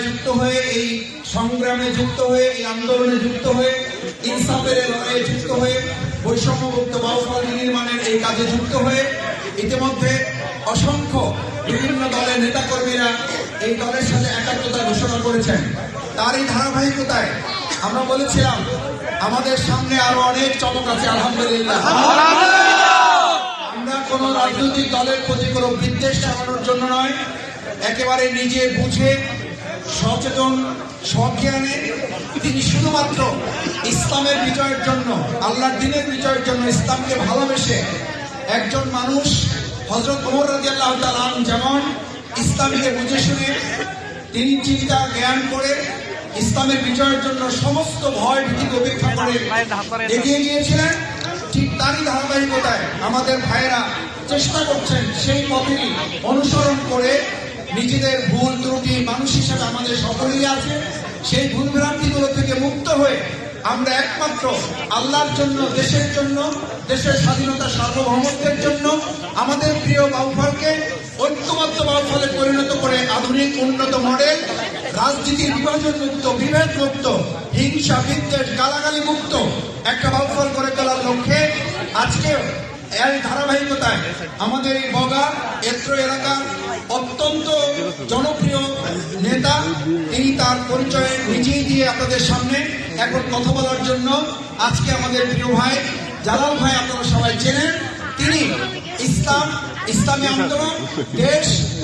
যুক্ত হয়ে এই সংগ্রামে যুক্ত হয়ে এই আন্দোলনে যুক্ত হয়ে ইনসাফের লড়াইয়ে যুক্ত হয়ে বৈষম্যমুক্ত বাউফল নির্মাণের এই কাজে যুক্ত হয়ে ইতিমধ্যে অসংখ্য বিভিন্ন দলের নেতাকর্মীরা এই দলের সাথে একাত্মতা ঘোষণা করেছেন। তার এই ধারাবাহিকতায় আমরা বলেছিলাম আমাদের সামনে আরো অনেক চমক আছে। আলহামদুলিল্লাহ, আমরা কোন রাজনৈতিক দলের প্রতি কোনো বিদ্বেষ চালানোর জন্য নয়, একেবারে নিজে বুঝে সচেতন সজ্ঞানে তিনি শুধুমাত্র ইসলামের বিজয়ের জন্য, আল্লাহর দ্বীনের বিজয়ের জন্য, ইসলামকে ভালোবেসে একজন মানুষ হযরত ওমর রাদিয়াল্লাহু তাআলা আনহু যেমন ইসলামকে বুঝে শুনে তিনি চিন্তা জ্ঞান করে ইসলামের বিজয়ের জন্য সমস্ত ভয় ভীতিকে উপেক্ষা করে এগিয়ে গিয়েছিলেন, ঠিক তারই ধারাবাহিকতায় আমাদের ভাইয়েরা চেষ্টা করছেন সেই পথেই অনুসরণ করে নিজেদের ভুল ত্রুটি মানুষ হিসেবে আমাদের সকলেরই আছে, সেই ভুল ভ্রান্তিগুলো থেকে মুক্ত হয়ে আমরা একমাত্র আল্লাহর জন্য, দেশের জন্য, দেশের স্বাধীনতা সার্বভৌমত্বের জন্য আমাদের প্রিয় বাউফলকে ঐক্যবদ্ধ বাউফলে পরিণত করে আধুনিক উন্নত মডেল রাজনীতির বিভাজন মুক্ত, বিভেদ মুক্ত, হিংসা বিদ্বেষ গালাগালি মুক্ত একটা বাউফল করে তোলার লক্ষ্যে আজকে এর ধারাবাহিকতায় আমাদের এই বগা এত্র এলাকার অত্যন্ত জনপ্রিয় নেতা, তিনি তার পরিচয় নিজেই দিয়ে আপনাদের সামনে এখন কথা বলার জন্য আজকে আমাদের প্রিয় ভাই জালাল ভাই, আপনারা সবাই চেনেন, তিনি ইসলামী আন্দোলন,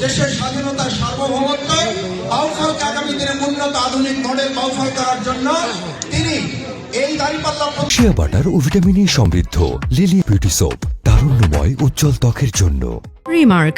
দেশের স্বাধীনতা সার্বভৌমত্ব বাউফলকে আগামী দিনে উন্নত আধুনিক মডেল বাউফল করার জন্য তিনি এই দাঁড়িপাল্লা শিয়া বাটার ও ভিটামিনে সমৃদ্ধ লিলি বিউটি সোপ, তারুণ্যময় উজ্জ্বল ত্বকের জন্য। রিমার্ক